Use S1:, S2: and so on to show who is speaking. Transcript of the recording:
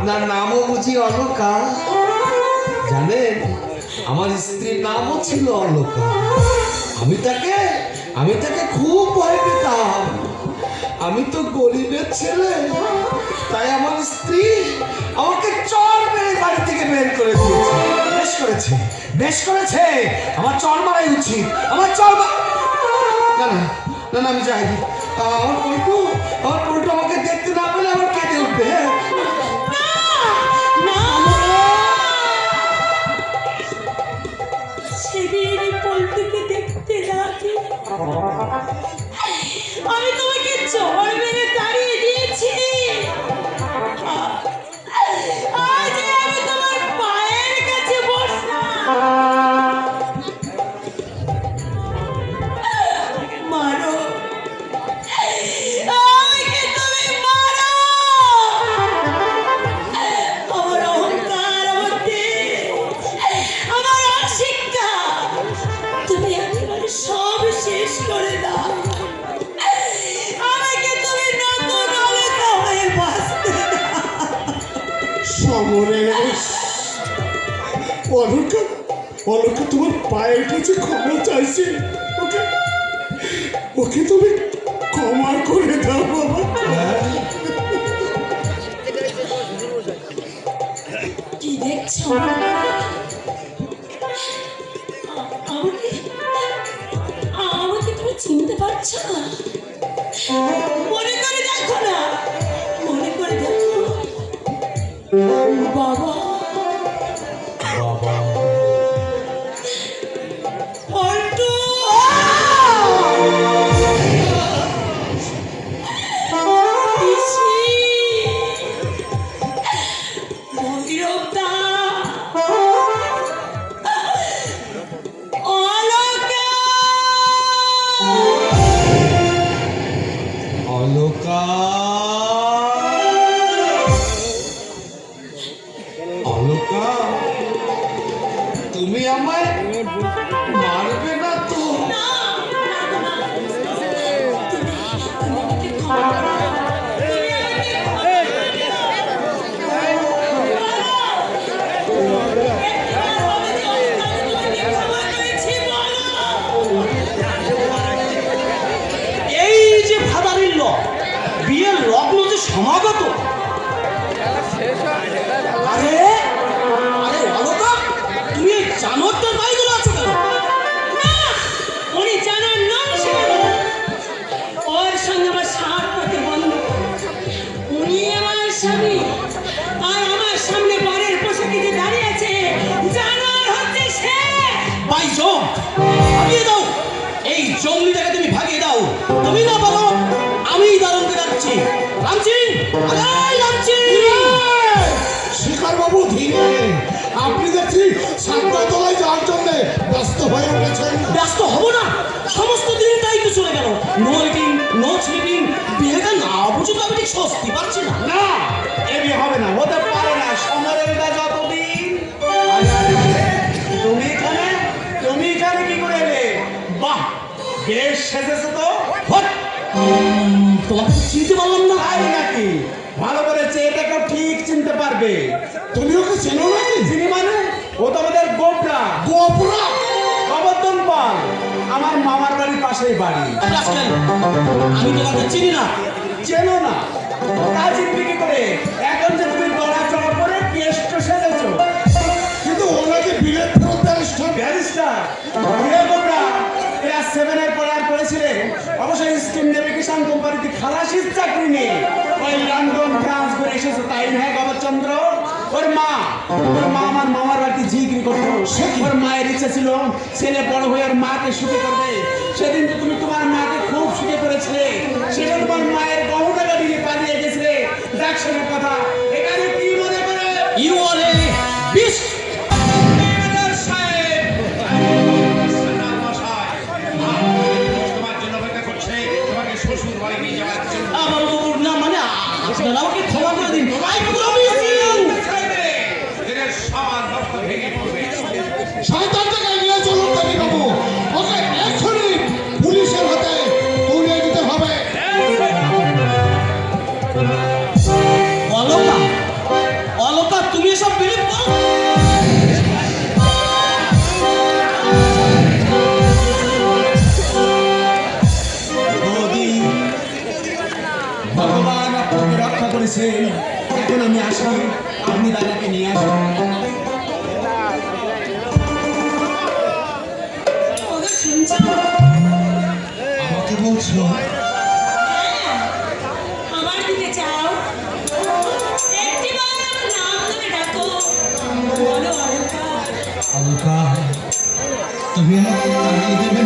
S1: আপনার নামও বুঝি অলকা? জানেন, আমার স্ত্রীর নামও ছিল অলকা। আমি তাকে খুব ভয় পেতাম। আমি তো গরিবের ছেলে, তাই আমার স্ত্রী আমাকে চড় মেরে বাড়ি থেকে বের করে দিয়েছে। বেশ করেছে। আমার চড় মারাই উচিত। আমার চড় না না না না, আমি যাইনি। আমার পল্টু আমাকে দেখতে না পেলে আমার কেটে উঠবে।
S2: সেদিন পল্টুকে দেখতে না পেয়ে আমি তোমাকে চড় মেরে তাড়িয়ে দিয়েছি। আজ আমি তোমার পায়ের কাছে বসলাম। মারো, আমাকে তুমি মারো। আমার অহংকার, আমার দেহ, আমার অশিক্ষা তুমি একেবারে সব শেষ করে দাও। আমাকে তুমি নতুন অলকা হয়ে বাঁচতে দাও।
S3: সমরেশ, অলকা অলকা তোমার পায়ের কাছে ক্ষমা চাইছে। ওকে ওকে তুমি ক্ষমা করে দাও বাবা।
S2: কি দেখছো? আমাকে আমাকে তুমি চিনতে পারছো না? মনে করে দেখো না, মনে করে দেখো। বাবা পল্টু, পিসি, ভৈরবদা, অলকা।
S1: অলকা, অলকা, তুমি আমায় মারবে না তো?
S4: এই যে ফাদার-ইন ল, বিয়ের লগ্ন যে সমাগত। আরে আরে অলকা, তুমি এই জানোয়ারটার পায়ে ধরে আছো কেন?
S2: না, উনি জানার নাম শেখাবো। ওর সঙ্গে আমার সাত পথে বন্ধ। উনি আমার স্বামী, আর আমার সামনে বরের পোশাকে যে দাঁড়িয়ে আছে, জানার হচ্ছে সে।
S4: বাই জং, ভাগিয়ে দাও এই জঙ্গলিটাকে, তুমি ভাগিয়ে দাও। তুমি না বলো, আমি দারুণকে ডাকছি। রামচিং, আরে রামচিং!
S3: শিকার বাবু, ধীরে। আপনি দেখছি সাতটাতলায় যাওয়ার জন্য ব্যস্ত হয়ে উঠেছেন।
S4: ব্যস্ত হব না, সমস্ত দিনটাই তো চলে গেল। No eating, no sleeping. বিয়েটা না বুঝে তো আমি ঠিক স্বস্তি পাচ্ছি না।
S5: না, এ বিয়ে হবে না, হতে পারে না। সমরেশদা যতদিন। তুমি এখানে কি করে এলে? বাহ, বেশ সেজেছো তো।
S4: হট! তোমাকে চিনতে পারলাম না।
S5: তাই নাকি? ভালো করেছে, এটাকে ঠিক চিনতে পারবে।
S3: তুমি ওকে চেনো নাকি?
S5: চিনি মানে? ও তো আমাদের গোপরা
S3: গোপরা?
S5: গোবর্ধন পাল, আমার মামার বাড়ির পাশেই বাড়ি।
S4: রাস্কেল, আমি তোমাকে চিনি না।
S5: চেনো না? তা চিনবি কি করে? এখন যে তুমি গলা চড়া করে কেষ্ট সেজেছো।
S3: কিন্তু ওনাকে বিলেত ফেরত ব্যারিস্টার।
S5: ব্যারিস্টার বিয়ে গোবরা ক্লাস 7 এর পরে আর পড়েছিলে? অবশ্যই স্কিম নেভিগেশন কোম্পানিতে খালাসির চাকরি নেই। ওই লন্ডন ফ্রান্স করে এসেছো, তাই হ্যাঁ গোবরচন্দ্র? ওর মা আমার মামার বাড়িতে জিগরি করতো। ওর মায়ের ইচ্ছা ছিল ছেলে বড় হয়ে ওর মাকে সুখে করবে। সেদিন তো তুমি তোমার মাকে খুব সুখে করেছিলে। সেটা তোমার মায়ের গহনা দিয়ে পালিয়ে গেছিলে। দেখ শোনার কথা, এখানে কি মনে করে?
S4: You are a beast. আমার বাবুর না মানে আপনারা আমাকে ক্ষমা করে দিন। I promise you!
S3: শয়তান জায়গায় নিয়ে চলুন দেবী বাবু। ওকে এক্ষুনি পুলিশের হাতে তুলে দিতে হবে।
S4: অলকা,
S5: এখন আমি আসামি, আপনি দাদাকে নিয়ে আসুন।
S2: ওদের শুনছো?
S1: আমাকে বলছো?
S2: হ্যাঁ, আমার দিকে চাও। একটিবার আমার নাম ধরে ডাকো। বলো অলকা।
S1: অলকা, তুমি আমাকে তাড়িয়ে দেবে